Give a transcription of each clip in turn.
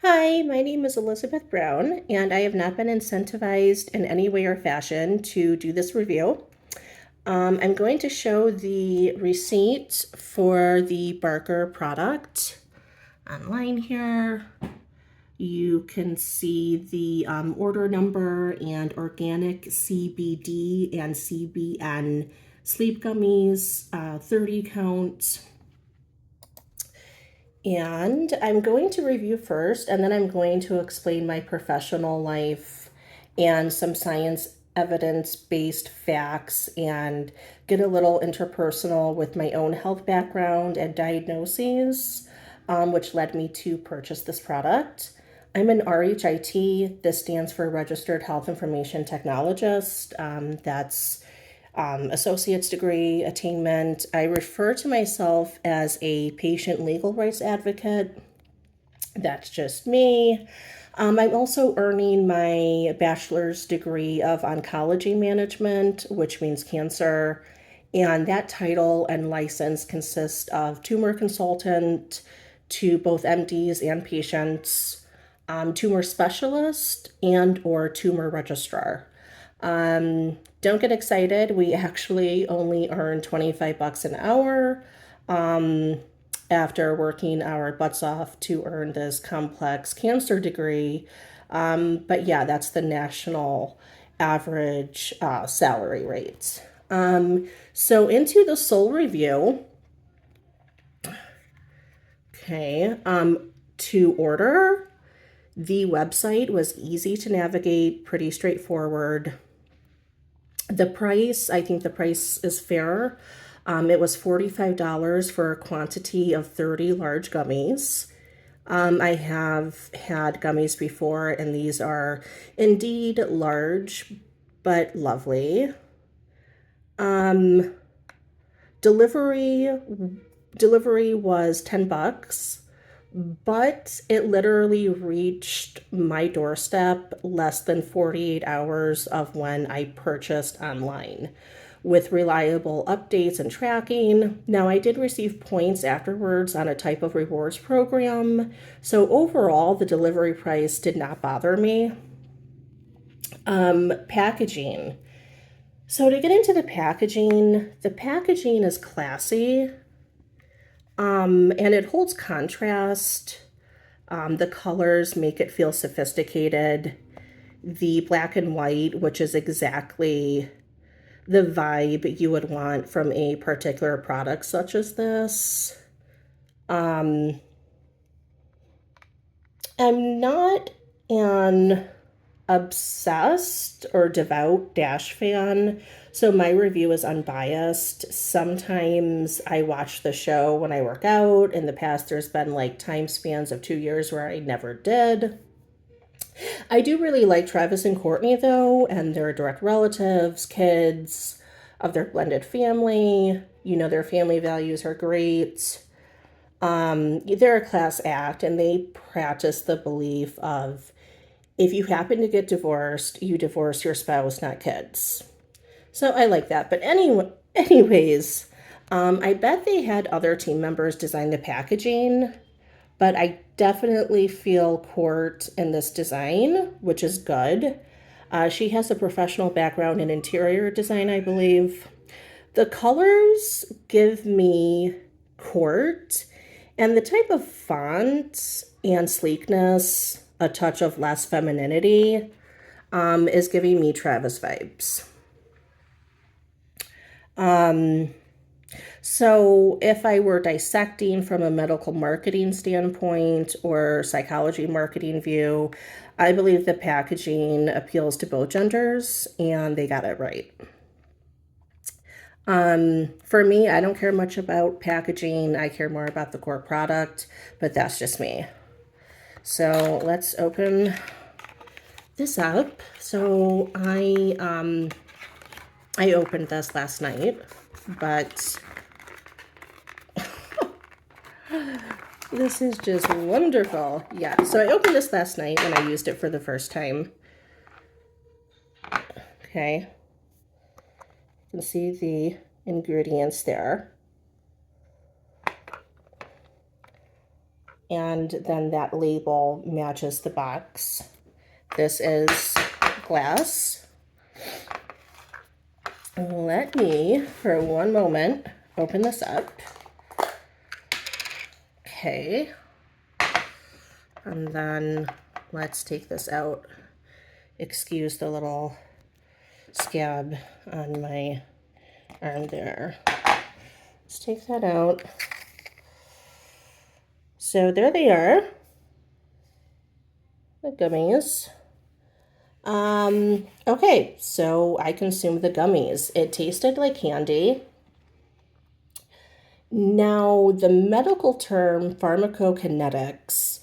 Hi, my name is Elizabeth Brown, and I have not been incentivized in any way or fashion to do this review. I'm going to show the receipt for the Barker product online here. You can see the order number and organic CBD and CBN sleep gummies, 30 count. And I'm going to review first, and then I'm going to explain my professional life and some science evidence-based facts and get a little interpersonal with my own health background and diagnoses, which led me to purchase this product. I'm an RHIT. This stands for Registered Health Information Technologist. That's associate's degree attainment. I refer to myself as a patient legal rights advocate. That's just me. I'm also earning my bachelor's degree of oncology management, which means cancer. And that title and license consists of tumor consultant to both MDs and patients, tumor specialist, and or tumor registrar. Don't get excited. We actually only earn 25 bucks an hour after working our butts off to earn this complex cancer degree. But yeah, that's the national average salary rate. So into the sole review. Okay. To order, the website was easy to navigate, pretty straightforward. The price, I think the price is fair. It was $45 for a quantity of 30 large gummies. I have had gummies before, and these are indeed large, but lovely. Delivery delivery was 10 bucks, but it literally reached my doorstep less than 48 hours of when I purchased online with reliable updates and tracking. Now, I did receive points afterwards on a type of rewards program, so overall, the delivery price did not bother me. Packaging. So, to get into the packaging is classy, and it holds contrast. The colors make it feel sophisticated. The black and white, which is exactly the vibe you would want from a particular product such as this. I'm not an obsessed or devout Dash fan, so my review is unbiased. Sometimes I watch the show when I work out. In the past, there's been like time spans of 2 years where I never did. I do really like Travis and Courtney, though, and their direct relatives, kids of their blended family. You know, their family values are great. They're a class act, and they practice the belief of if you happen to get divorced, you divorce your spouse, not kids. So I like that. But anyways, I bet they had other team members design the packaging, but I definitely feel Court in this design, which is good. She has a professional background in interior design, I believe. The colors give me Court, and the type of font and sleekness, a touch of less femininity, is giving me Travis vibes. So, if I were dissecting from a medical marketing standpoint or psychology marketing view, I believe the packaging appeals to both genders and they got it right. For me, I don't care much about packaging. I care more about the core product, but that's just me. So let's open this up. So I opened this last night, but this is just wonderful. Yeah, so I opened this last night when I used it for the first time. Okay. You can see the ingredients there. and then that label matches the box. This is glass. Let me, for one moment, open this up. Okay. And then let's take this out. Excuse the little scab on my arm there. Let's take that out. So there they are, the gummies. Okay, so I consumed the gummies. It tasted like candy. Now, the medical term pharmacokinetics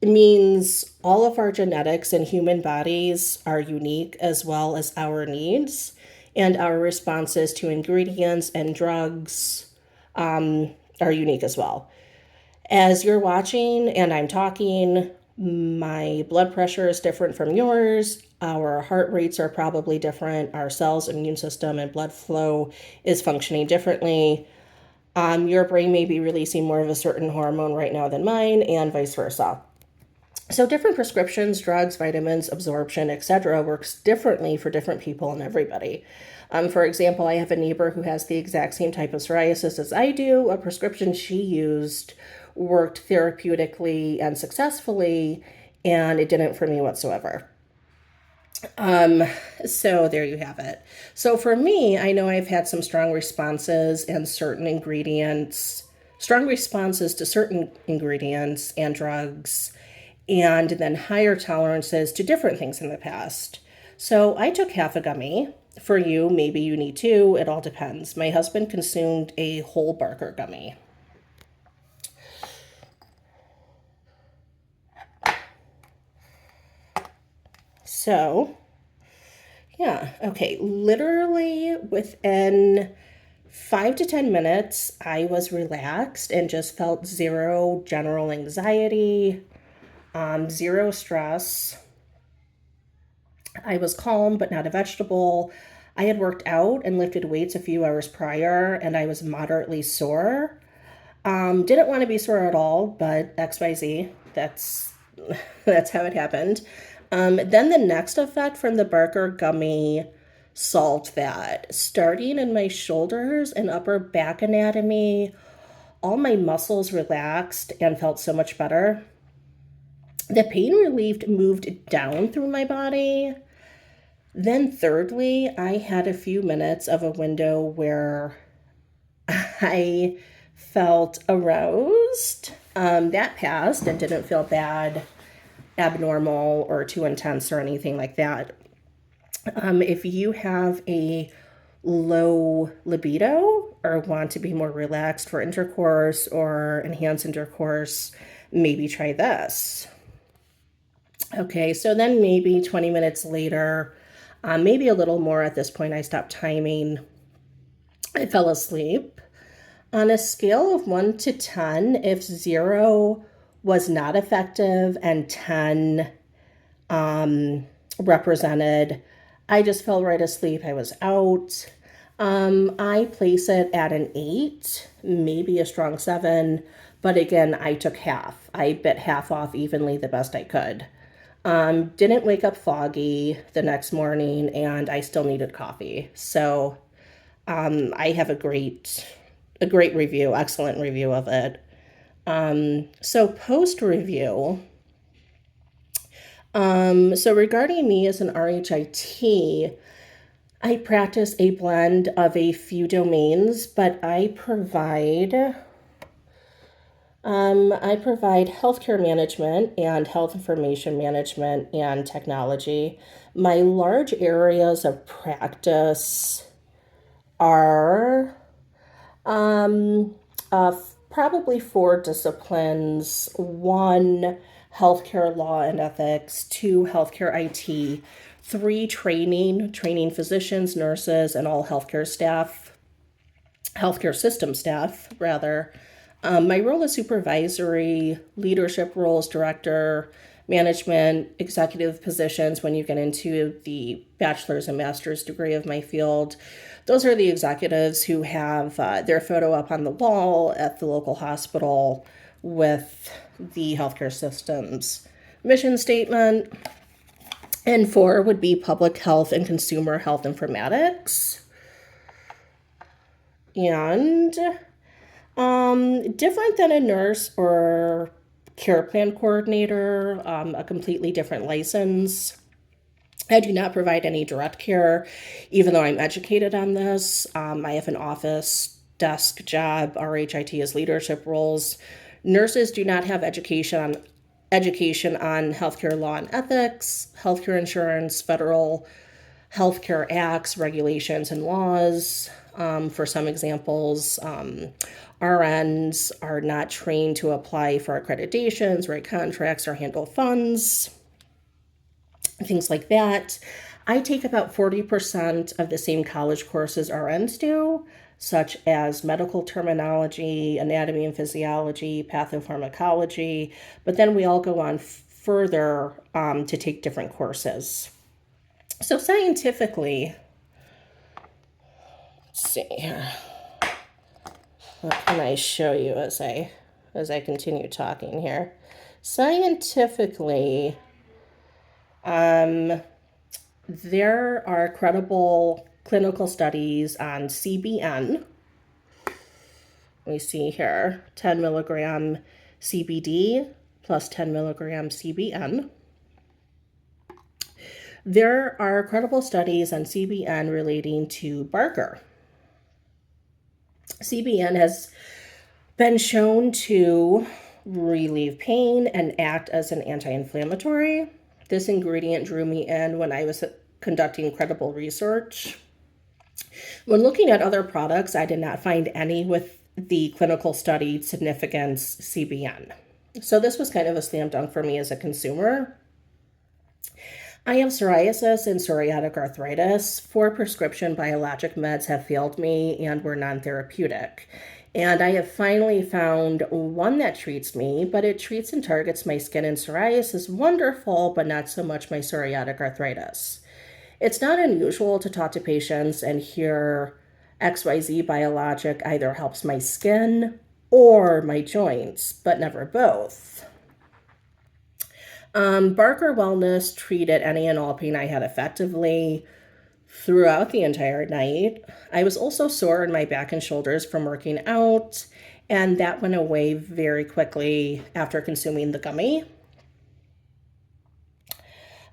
means all of our genetics in human bodies are unique, as well as our needs and our responses to ingredients and drugs are unique as well. As you're watching and I'm talking, my blood pressure is different from yours. Our heart rates are probably different. Our cells, immune system, and blood flow is functioning differently. Your brain may be releasing more of a certain hormone right now than mine, and vice versa. So different prescriptions, drugs, vitamins, absorption, etc. works differently for different people and everybody. For example, I have a neighbor who has the exact same type of psoriasis as I do. A prescription she used worked therapeutically and successfully, and it didn't for me whatsoever. So there you have it. So for me, I know I've had some strong responses and certain ingredients, strong responses to certain ingredients and drugs, and then higher tolerances to different things in the past. So I took half a gummy. For you, maybe you need two. It all depends. My husband consumed a whole Barker gummy. So, yeah, okay. Literally within 5 to 10 minutes, I was relaxed and just felt zero general anxiety, zero stress. I was calm, but not a vegetable. I had worked out and lifted weights a few hours prior, and I was moderately sore. Didn't want to be sore at all, but XYZ, that's that's how it happened. Then the next effect from the Barker gummy solved that. Starting in my shoulders and upper back anatomy, all my muscles relaxed and felt so much better. The pain relief moved down through my body. Then thirdly, I had a few minutes of a window where I felt aroused. That passed and didn't feel bad, abnormal, or too intense or anything like that. If you have a low libido or want to be more relaxed for intercourse or enhance intercourse, maybe try this. Okay, so then maybe 20 minutes later, maybe a little more at this point, I stopped timing. I fell asleep. On a scale of 1 to 10, if 0 was not effective and 10 represented, I just fell right asleep. I was out. I place it at an 8, maybe a strong 7, but again, I took half. I bit half off evenly the best I could. Didn't wake up foggy the next morning, and I still needed coffee. So I have a great review, excellent review of it. So post review. So regarding me as an RHIT, I practice a blend of a few domains, but I provide healthcare management and health information management and technology. My large areas of practice are probably 4 disciplines. 1, healthcare law and ethics. 2, healthcare IT. 3, training physicians, nurses, and all healthcare system staff, rather. My role is supervisory, leadership roles, director, management, executive positions when you get into the bachelor's and master's degree of my field. Those are the executives who have their photo up on the wall at the local hospital with the healthcare system's mission statement. And 4 would be public health and consumer health informatics. And different than a nurse or care plan coordinator, a completely different license. I do not provide any direct care, even though I'm educated on this. I have an office desk job. RHIT is leadership roles. Nurses do not have education on healthcare law and ethics, healthcare insurance, federal healthcare acts, regulations, and laws. For some examples, RNs are not trained to apply for accreditations, write contracts, or handle funds, things like that. I take about 40% of the same college courses RNs do, such as medical terminology, anatomy and physiology, pathopharmacology, but then we all go on further to take different courses. So scientifically, let's see here. What can I show you as I continue talking here? Scientifically, there are credible clinical studies on CBN. We see here 10 milligram CBD plus 10 milligram CBN. There are credible studies on CBN relating to Barker. CBN has been shown to relieve pain and act as an anti-inflammatory. This ingredient drew me in when I was conducting credible research. When looking at other products, I did not find any with the clinical studied significance CBN. So this was kind of a slam dunk for me as a consumer. I have psoriasis and psoriatic arthritis. 4 prescription biologic meds have failed me and were non-therapeutic. And I have finally found one that treats me, but it treats and targets my skin and psoriasis wonderful, but not so much my psoriatic arthritis. It's not unusual to talk to patients and hear XYZ biologic either helps my skin or my joints, but never both. Barker Wellness treated any and all pain I had effectively throughout the entire night. I was also sore in my back and shoulders from working out, and that went away very quickly after consuming the gummy.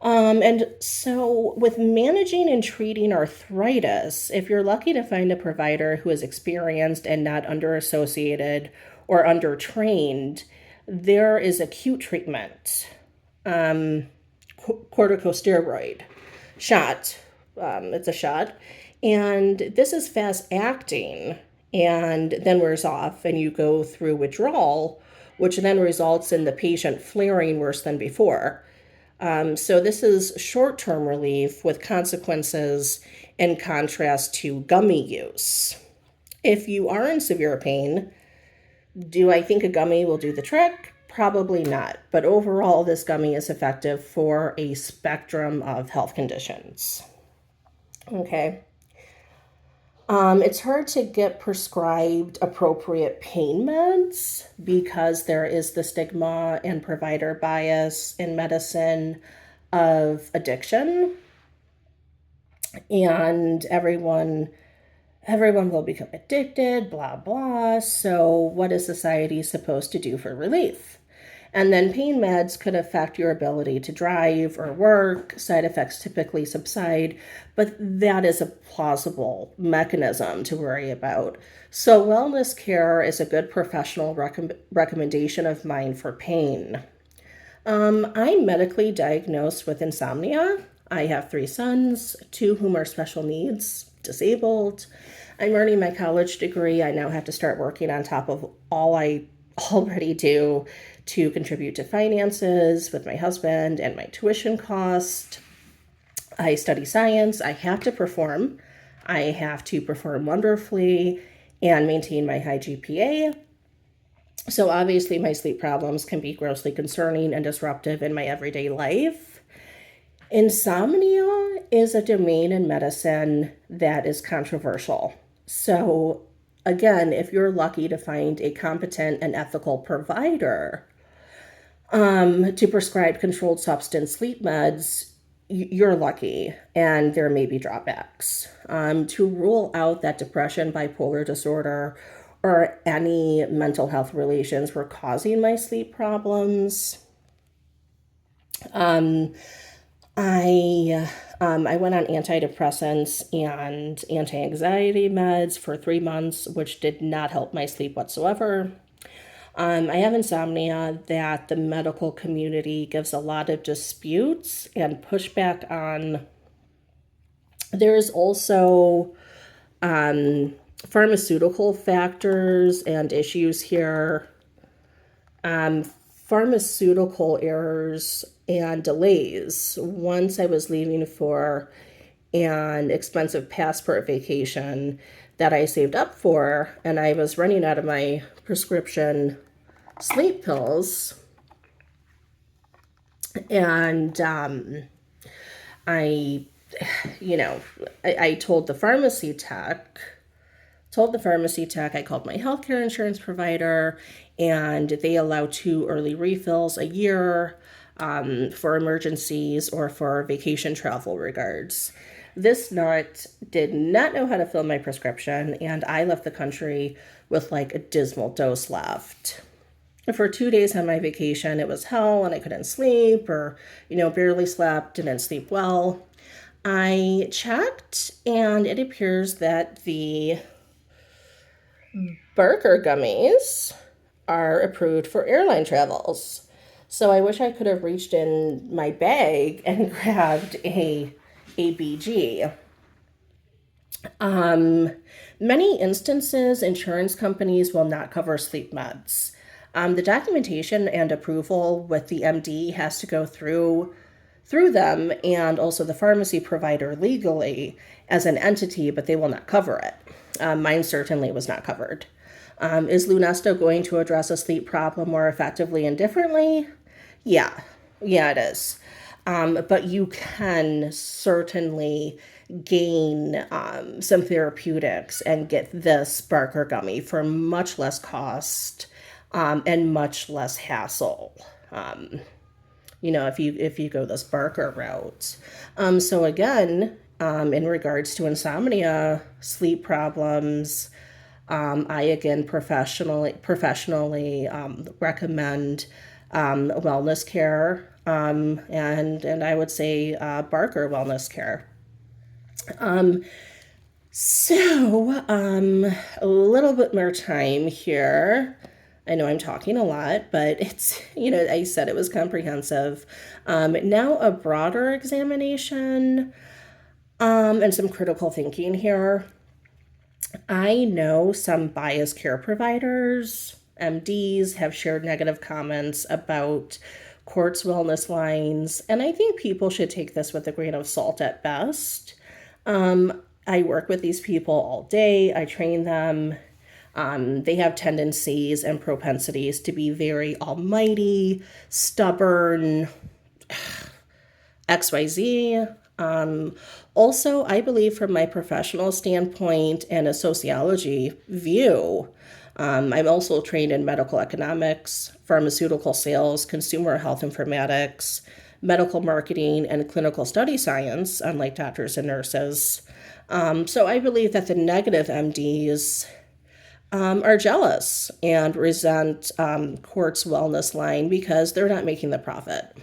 And so with managing and treating arthritis, if you're lucky to find a provider who is experienced and not under-associated or under-trained, there is acute treatment. Corticosteroid shot. It's a shot. And this is fast acting and then wears off and you go through withdrawal, which then results in the patient flaring worse than before. So this is short-term relief with consequences in contrast to gummy use. If you are in severe pain, do I think a gummy will do the trick? Probably not. But overall, this gummy is effective for a spectrum of health conditions. Okay. It's hard to get prescribed appropriate pain meds because there is the stigma and provider bias in medicine of addiction. And everyone will become addicted, blah, blah. So what is society supposed to do for relief? And then pain meds could affect your ability to drive or work. Side effects typically subside, but that is a plausible mechanism to worry about. So wellness care is a good professional recommendation of mine for pain. I'm medically diagnosed with insomnia. I have 3 sons, 2 whom are special needs, disabled. I'm earning my college degree. I now have to start working on top of all I already do to contribute to finances with my husband and my tuition cost. I study science. I have to perform. I have to perform wonderfully and maintain my high GPA. So obviously my sleep problems can be grossly concerning and disruptive in my everyday life. Insomnia is a domain in medicine that is controversial. So again, if you're lucky to find a competent and ethical provider to prescribe controlled substance sleep meds, you're lucky, and there may be drawbacks. To rule out that depression, bipolar disorder, or any mental health relations were causing my sleep problems, I went on antidepressants and anti-anxiety meds for 3 months, which did not help my sleep whatsoever. I have insomnia that the medical community gives a lot of disputes and pushback on. There's also pharmaceutical factors and issues here. Pharmaceutical errors and delays. Once I was leaving for an expensive passport vacation that I saved up for, and I was running out of my prescription sleep pills, and I told the pharmacy tech, I called my healthcare insurance provider, and they allow 2 early refills a year for emergencies or for vacation travel regards. This nut did not know how to fill my prescription, and I left the country with like a dismal dose left. For 2 days on my vacation, it was hell, and I couldn't sleep, or, barely slept, didn't sleep well. I checked, and it appears that the burger gummies are approved for airline travels. So I wish I could have reached in my bag and grabbed a BG. Many instances, insurance companies will not cover sleep meds. The documentation and approval with the MD has to go through them, and also the pharmacy provider legally as an entity, but they will not cover it. Mine certainly was not covered. Is Lunesto going to address a sleep problem more effectively and differently? Yeah, it is. But you can certainly gain some therapeutics and get this Barker gummy for much less cost and much less hassle. If you go this Barker route. So again, in regards to insomnia, sleep problems, I again professionally recommend wellness care, and I would say Barker wellness care. So a little bit more time here. I know I'm talking a lot, but it's, I said it was comprehensive. Now a broader examination and some critical thinking here. I know some biased care providers, MDs, have shared negative comments about Quartz wellness lines, and I think people should take this with a grain of salt at best. I work with these people all day. I train them. They have tendencies and propensities to be very almighty, stubborn, XYZ. Also, I believe from my professional standpoint and a sociology view, I'm also trained in medical economics, pharmaceutical sales, consumer health informatics, medical marketing, and clinical study science, unlike doctors and nurses. So I believe that the negative MDs are jealous and resent Quartz Wellness line because they're not making the profit.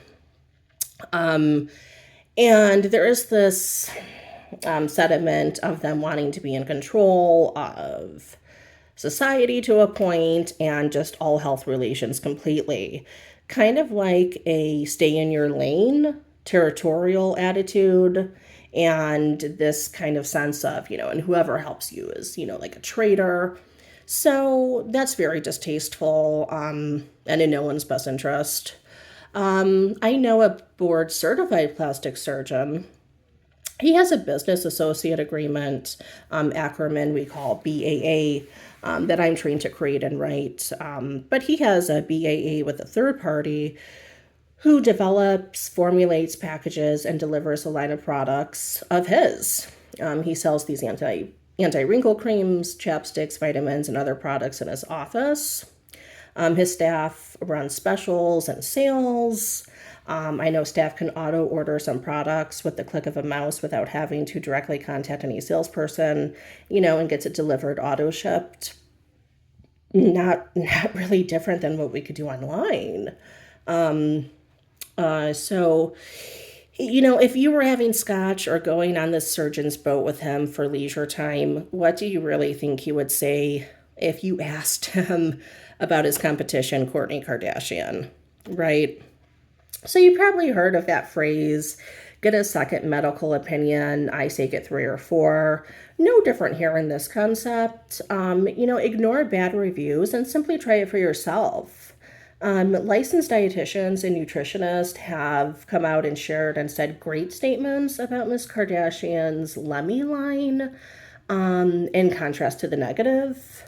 And there is this sentiment of them wanting to be in control of society to a point and just all health relations completely. Kind of like a stay in your lane, territorial attitude, and this kind of sense of, and whoever helps you is, like a traitor. So that's very distasteful and in no one's best interest. I know a board certified plastic surgeon. He has a business associate agreement, acronym we call BAA, that I'm trained to create and write. But he has a BAA with a third party who develops, formulates, packages, and delivers a line of products of his. He sells these anti-wrinkle creams, chapsticks, vitamins, and other products in his office. His staff run specials and sales. I know staff can auto order some products with the click of a mouse without having to directly contact any salesperson, and gets it delivered auto shipped. Not really different than what we could do online. So, if you were having scotch or going on this surgeon's boat with him for leisure time, what do you really think he would say if you asked him about his competition, Kourtney Kardashian, right? So you probably heard of that phrase, get a second medical opinion. I say get 3 or 4. No different here in this concept. Ignore bad reviews and simply try it for yourself. Licensed dietitians and nutritionists have come out and shared and said great statements about Miss Kardashian's Lemme line, in contrast to the negative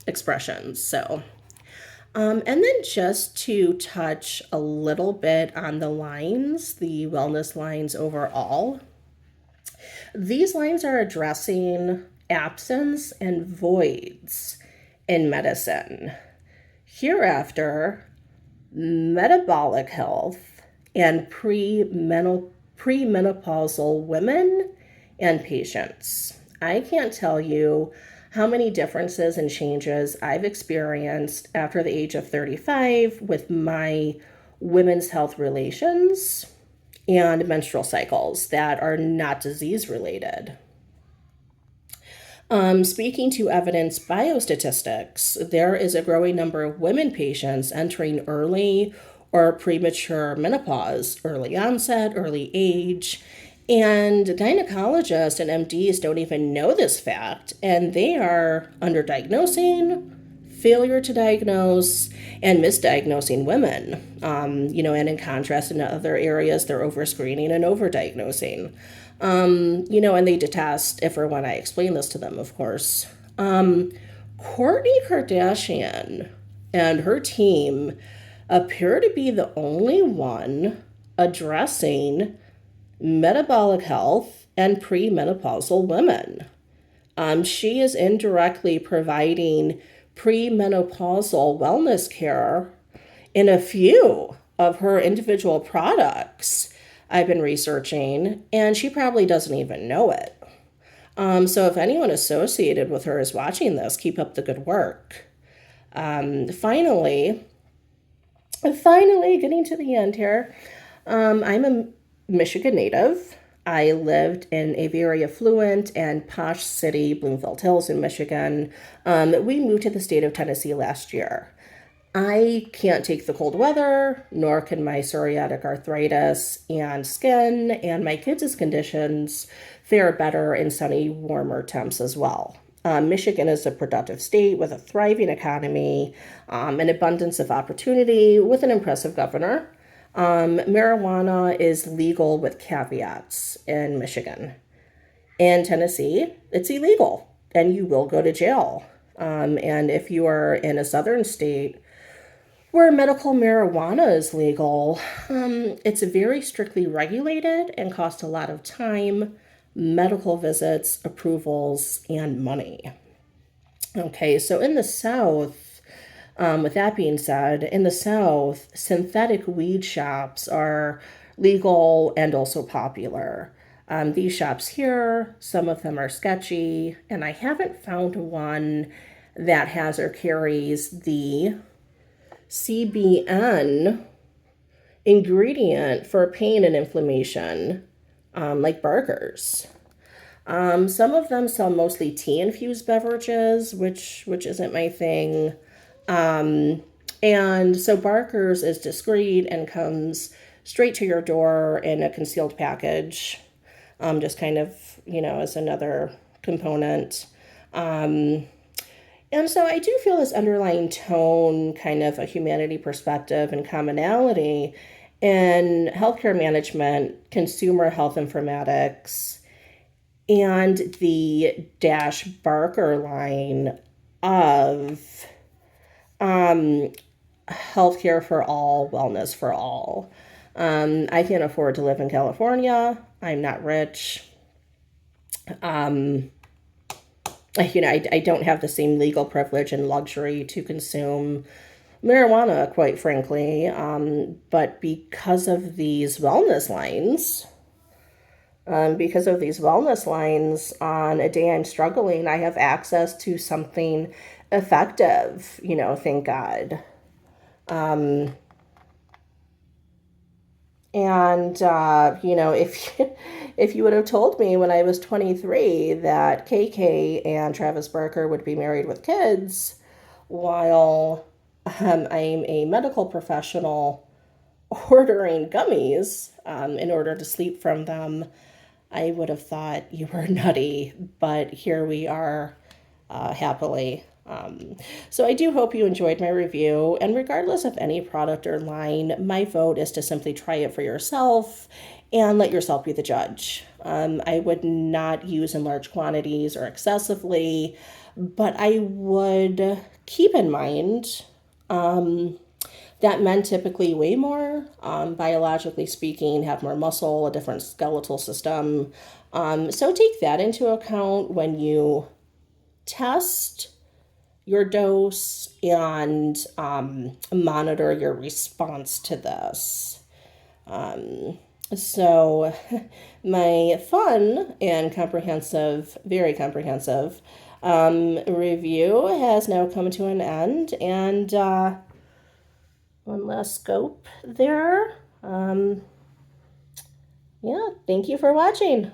expressions. So, and then just to touch a little bit on the lines, the wellness lines overall, these lines are addressing absence and voids in medicine. Hereafter, metabolic health and premenopausal women and patients. I can't tell you how many differences and changes I've experienced after the age of 35 with my women's health relations and menstrual cycles that are not disease related. Speaking to evidence biostatistics, there is a growing number of women patients entering early or premature menopause, early onset, early age, and gynecologists and MDs don't even know this fact, and they are underdiagnosing, failure to diagnose, and misdiagnosing women. And in contrast, in other areas, they're overscreening and overdiagnosing. And they detest if or when I explain this to them, of course. Kourtney Kardashian and her team appear to be the only one addressing metabolic health and premenopausal women. She is indirectly providing premenopausal wellness care in a few of her individual products I've been researching, and she probably doesn't even know it. So if anyone associated with her is watching this, keep up the good work. Finally, getting to the end here, I'm a Michigan native. I lived in a very affluent and posh city, Bloomfield Hills in Michigan. We moved to the state of Tennessee last year. I can't take the cold weather, nor can my psoriatic arthritis and skin and my kids' conditions fare better in sunny, warmer temps as well. Michigan is a productive state with a thriving economy, an abundance of opportunity with an impressive governor. Marijuana is legal with caveats in Michigan. In Tennessee, it's illegal and you will go to jail. And if you are in a southern state where medical marijuana is legal, it's very strictly regulated and costs a lot of time, medical visits, approvals, and money. Okay, so in the South, with that being said, in the South, synthetic weed shops are legal and also popular. These shops here, some of them are sketchy, and I haven't found one that has or carries the CBN ingredient for pain and inflammation, like burgers. Some of them sell mostly tea-infused beverages, which isn't my thing. And so Barker's is discreet and comes straight to your door in a concealed package, just kind of, as another component. And so I do feel this underlying tone, kind of a humanity perspective and commonality in healthcare management, consumer health informatics, and the Dash Barker line of healthcare for all, wellness for all. I can't afford to live in California. I'm not rich. I don't have the same legal privilege and luxury to consume marijuana, quite frankly. But because of these wellness lines, on a day I'm struggling, I have access to something effective, thank God. And if if you would have told me when I was 23 that KK and Travis Barker would be married with kids, while I'm a medical professional ordering gummies in order to sleep from them, I would have thought you were nutty. But here we are, happily. So I do hope you enjoyed my review. And regardless of any product or line, my vote is to simply try it for yourself and let yourself be the judge. I would not use in large quantities or excessively, but I would keep in mind that men typically weigh more, biologically speaking, have more muscle, a different skeletal system. So take that into account when you test your dose and monitor your response to this. So, my fun and comprehensive, very comprehensive review has now come to an end, and one last scope there. Yeah, thank you for watching.